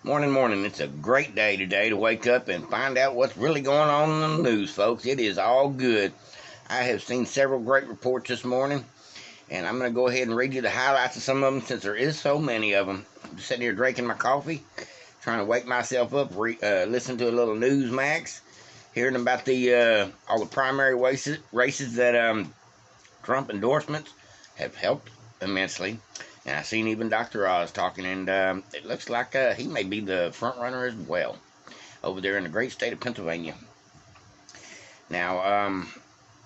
Morning, morning. It's a great day today to wake up and find out what's really going on in the news, folks. It is all good. I have seen several great reports this morning, and I'm going to go ahead and read you the highlights of some of them since there is so many of them. I'm sitting here drinking my coffee, trying to wake myself up, listen to a little Newsmax, hearing about the all the primary races that Trump endorsements have helped immensely. And I seen even Dr. Oz talking, and it looks like he may be the front runner as well over there in the great state of Pennsylvania. Now,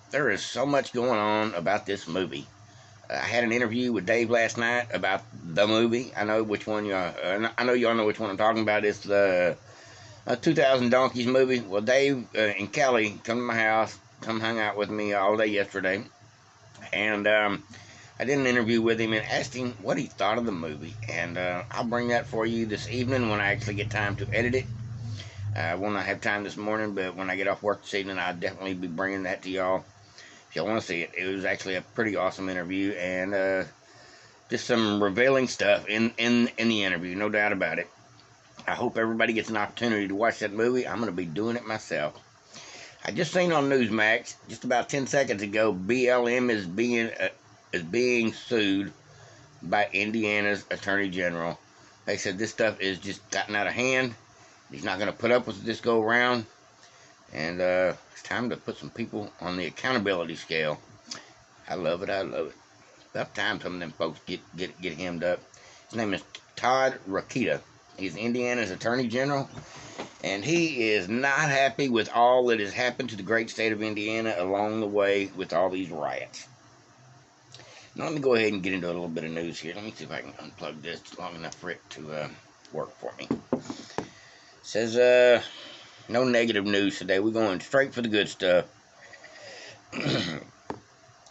there is so much going on about this movie. I had an interview with Dave last night about the movie. I know which one I know y'all know which one I'm talking about. It's the 2000 Donkeys movie. Well, Dave and Kelly come to my house, hung out with me all day yesterday, and I did an interview with him and asked him what he thought of the movie, and I'll bring that for you this evening when I actually get time to edit it. I won't have time this morning, but when I get off work this evening, I'll definitely be bringing that to y'all if y'all want to see it. It was actually a pretty awesome interview, and just some revealing stuff in the interview, no doubt about it. I hope everybody gets an opportunity to watch that movie. I'm going to be doing it myself. I just seen on Newsmax just about 10 seconds ago, BLM is being sued by Indiana's Attorney General. They said this stuff is just gotten out of hand. He's not going to put up with this go around. And it's time to put some people on the accountability scale. I love it. I love it. About time some of them folks get hemmed up. His name is Todd Rokita. He's Indiana's Attorney General. And he is not happy with all that has happened to the great state of Indiana along the way with all these riots. Now, let me go ahead and get into a little bit of news here. Let me see if I can unplug this long enough for it to work for me. It says, no negative news today. We're going straight for the good stuff. It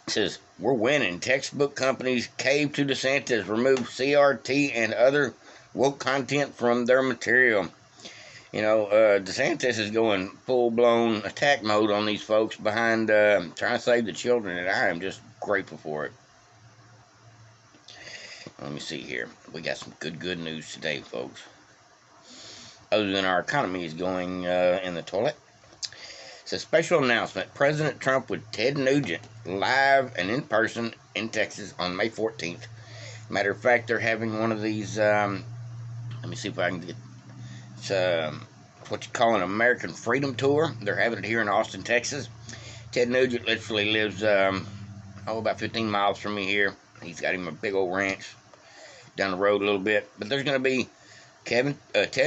says, we're winning. Textbook companies cave to DeSantis, remove CRT and other woke content from their material. You know, DeSantis is going full-blown attack mode on these folks behind trying to save the children, and I am just grateful for it. Let me see here. We got some good news today, folks. Other than our economy is going in the toilet. It's a special announcement. President Trump with Ted Nugent live and in person in Texas on May 14th. Matter of fact, they're having one of these, let me see if I can get, it's what you call an American Freedom Tour. They're having it here in Austin, Texas. Ted Nugent literally lives, about 15 miles from me here. He's got him a big old ranch down the road a little bit. But there's going to be Ted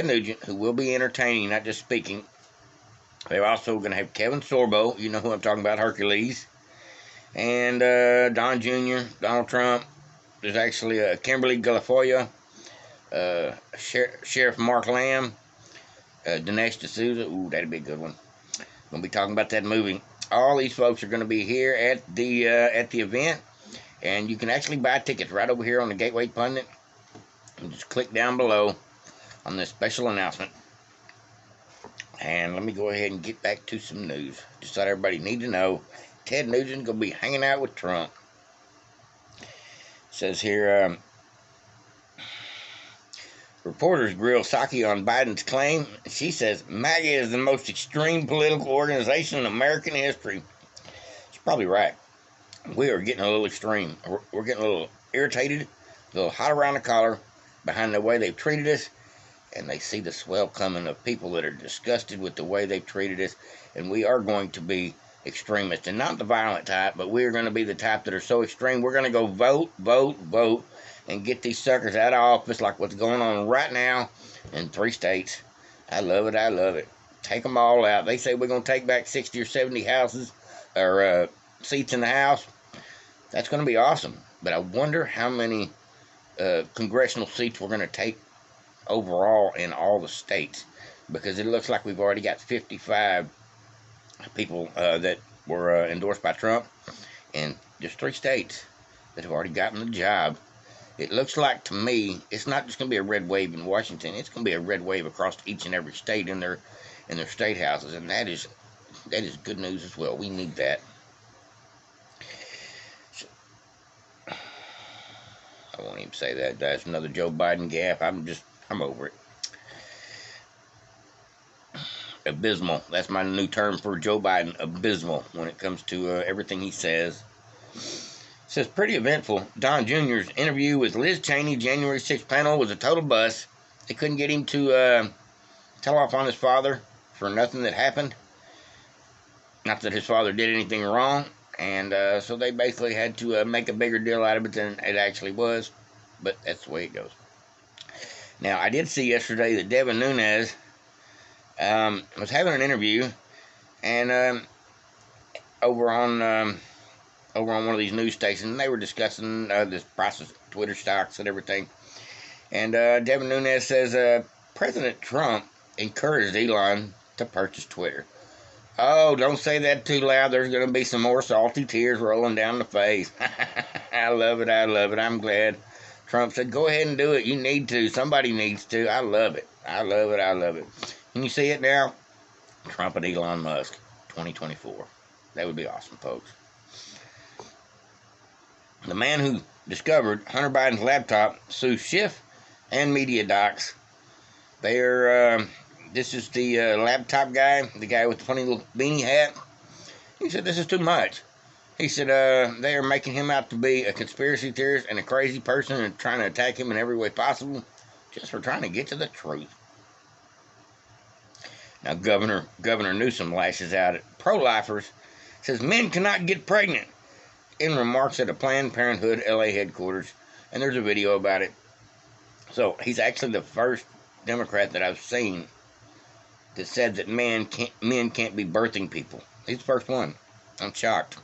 Nugent, who will be entertaining, not just speaking. They're also going to have Kevin Sorbo, you know who I'm talking about, Hercules, and Don Jr., Donald Trump. There's actually Kimberly Guilfoyle, Sheriff Mark Lamb, Dinesh D'Souza. Ooh, that'd be a good one. Going to be talking about that movie. All these folks are going to be here at the event, and you can actually buy tickets right over here on the Gateway Pundit. And just click down below on this special announcement. And let me go ahead and get back to some news. Just thought everybody need to know. Ted Nugent's going to be hanging out with Trump. It says here, reporters grill Psaki on Biden's claim. She says MAGA is the most extreme political organization in American history. She's probably right. We are getting a little extreme. We're getting a little irritated, a little hot around the collar behind the way they've treated us. And they see the swell coming of people that are disgusted with the way they've treated us. And we are going to be extremists. And not the violent type, but we are going to be the type that are so extreme. We're going to go vote, and get these suckers out of office like what's going on right now in 3 states. I love it. I love it. Take them all out. They say we're going to take back 60 or 70 houses or seats in the House. That's going to be awesome. But I wonder how many congressional seats we're going to take overall in all the states, because it looks like we've already got 55 people that were endorsed by Trump in just 3 states that have already gotten the job. It looks like to me it's not just going to be a red wave in Washington. It's going to be a red wave across each and every state in their state houses, and that is good news as well. We need that. So, I won't even say that. That's another Joe Biden gaffe. I'm over it. abysmal. That's my new term for Joe Biden, abysmal, when it comes to everything he says. It says, pretty eventful. Don Jr.'s interview with Liz Cheney, January 6th panel, was a total bust. They couldn't get him to tell off on his father for nothing that happened. Not that his father did anything wrong. And so they basically had to make a bigger deal out of it than it actually was. But that's the way it goes. Now, I did see yesterday that Devin Nunes was having an interview, and over on one of these news stations, they were discussing this price of Twitter stocks and everything. And Devin Nunes says President Trump encouraged Elon to purchase Twitter. Oh, don't say that too loud. There's going to be some more salty tears rolling down the face. I love it. I love it. I'm glad. Trump said, go ahead and do it. You need to. Somebody needs to. I love it. I love it. I love it. Can you see it now? Trump and Elon Musk, 2024. That would be awesome, folks. The man who discovered Hunter Biden's laptop sues Schiff and media docs. This is the laptop guy, the guy with the funny little beanie hat. He said, this is too much. He said, they are making him out to be a conspiracy theorist and a crazy person and trying to attack him in every way possible just for trying to get to the truth. Now, Governor Newsom lashes out at pro-lifers, says men cannot get pregnant, in remarks at a Planned Parenthood LA headquarters, and there's a video about it. So, he's actually the first Democrat that I've seen that said that men can't be birthing people. He's the first one. I'm shocked.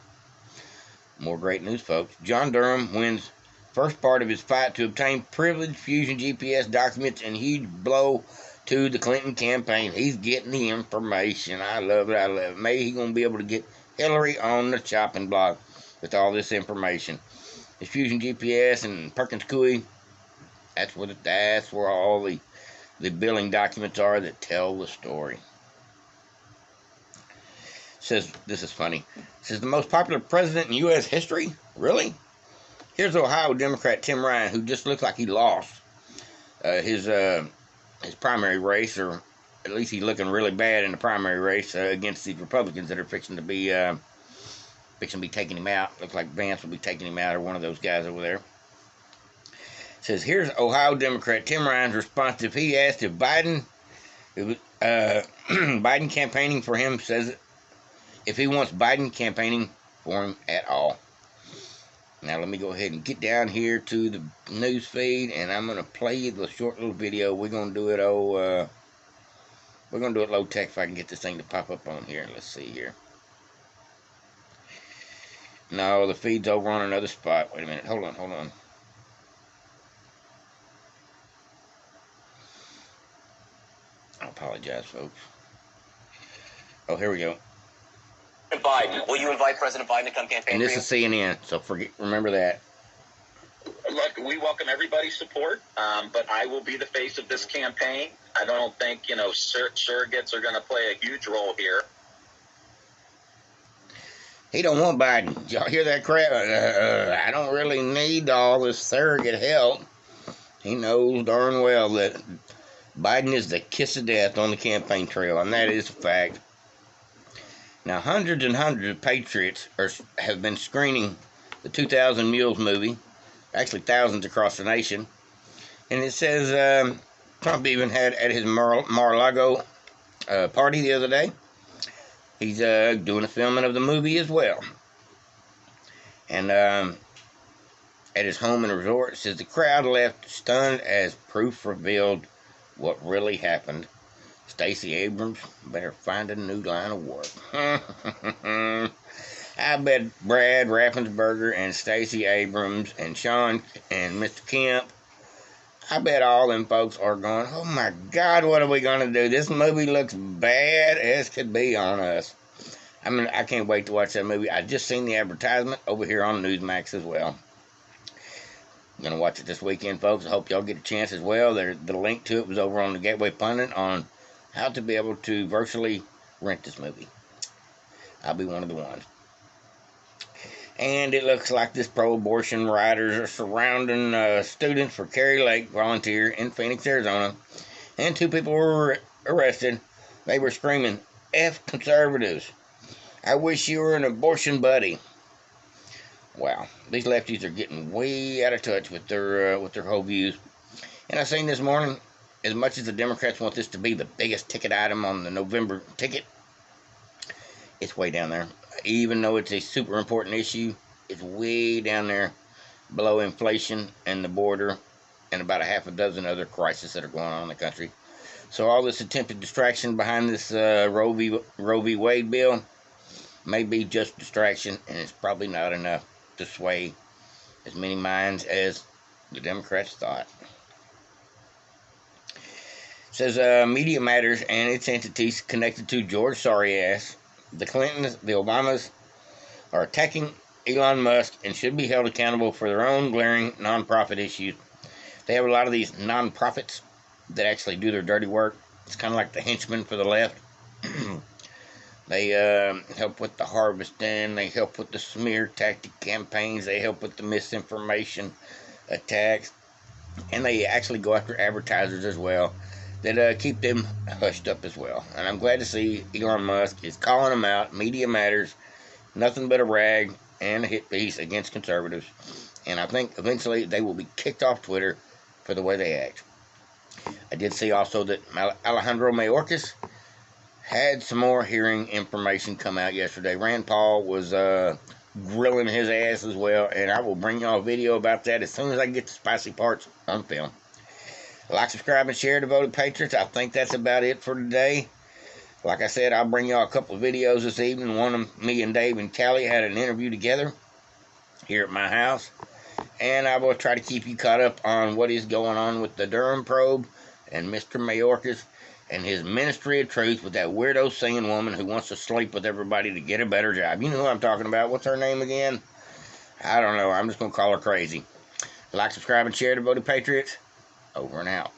More great news, folks. John Durham wins first part of his fight to obtain privileged Fusion GPS documents and huge blow to the Clinton campaign. He's getting the information. I love it. I love it. Maybe he's going to be able to get Hillary on the chopping block with all this information. His Fusion GPS and Perkins Coie, that's where all the billing documents are that tell the story. Says, this is funny. Says, the most popular president in U.S. history? Really? Here's Ohio Democrat Tim Ryan, who just looks like he lost his primary race, or at least he's looking really bad in the primary race against these Republicans that are fixing to be taking him out. Looks like Vance will be taking him out, or one of those guys over there. Says, here's Ohio Democrat Tim Ryan's response if he asked if Biden campaigning for him, says if he wants Biden campaigning for him at all. Now let me go ahead and get down here to the news feed, and I'm gonna play the short little video. We're gonna do it low tech if I can get this thing to pop up on here. Let's see here. No, the feed's over on another spot. Wait a minute. Hold on. I apologize, folks. Oh, here we go. Biden. Will you invite President Biden to come campaign and this is CNN, so remember that. Look, we welcome everybody's support, but I will be the face of this campaign. I don't think, surrogates are going to play a huge role here. He don't want Biden. Y'all hear that crap? I don't really need all this surrogate help. He knows darn well that Biden is the kiss of death on the campaign trail, and that is a fact. Now, hundreds and hundreds of patriots have been screening the 2,000 Mules movie, actually thousands across the nation, and it says Trump even had at his Mar-a-Lago party the other day. He's doing a filming of the movie as well. And at his home and resort, it says the crowd left stunned as proof revealed what really happened. Stacey Abrams better find a new line of work. I bet Brad Raffensperger and Stacey Abrams and Sean and Mr. Kemp, I bet all them folks are going, oh my God, what are we going to do? This movie looks bad as could be on us. I mean, I can't wait to watch that movie. I just seen the advertisement over here on Newsmax as well. I'm going to watch it this weekend, folks. I hope y'all get a chance as well. The link to it was over on the Gateway Pundit on how to be able to virtually rent this movie. I'll be one of the ones. And it looks like this pro-abortion rioters are surrounding students for Kerry Lake volunteer in Phoenix, Arizona. And 2 people were arrested. They were screaming, F conservatives. I wish you were an abortion buddy. Wow, these lefties are getting way out of touch with their whole views. And I seen this morning, as much as the Democrats want this to be the biggest ticket item on the November ticket, it's way down there. Even though it's a super important issue, it's way down there below inflation and the border and about a half a dozen other crises that are going on in the country. So all this attempted distraction behind this Roe v. Wade bill may be just distraction, and it's probably not enough to sway as many minds as the Democrats thought. It says Media Matters and its entities connected to George Sorry-ass, the Clintons, the Obamas, are attacking Elon Musk and should be held accountable for their own glaring nonprofit issues. They have a lot of these nonprofits that actually do their dirty work. It's kind of like the henchmen for the left. They help with the harvesting. They help with the smear tactic campaigns. They help with the misinformation attacks. And they actually go after advertisers as well that keep them hushed up as well. And I'm glad to see Elon Musk is calling them out. Media Matters, nothing but a rag and a hit piece against conservatives. And I think eventually they will be kicked off Twitter for the way they act. I did see also that Alejandro Mayorkas had some more hearing information come out yesterday. Rand Paul was grilling his ass as well, and I will bring y'all a video about that as soon as I get the spicy parts on film. Like, subscribe, and share, Devoted Patriots. I think that's about it for today. Like I said, I'll bring y'all a couple of videos this evening. One of me and Dave and Callie had an interview together here at my house. And I will try to keep you caught up on what is going on with the Durham probe and Mr. Mayorkas and his Ministry of Truth with that weirdo singing woman who wants to sleep with everybody to get a better job. You know who I'm talking about. What's her name again? I don't know. I'm just going to call her crazy. Like, subscribe, and share, Devoted Patriots. Over and out.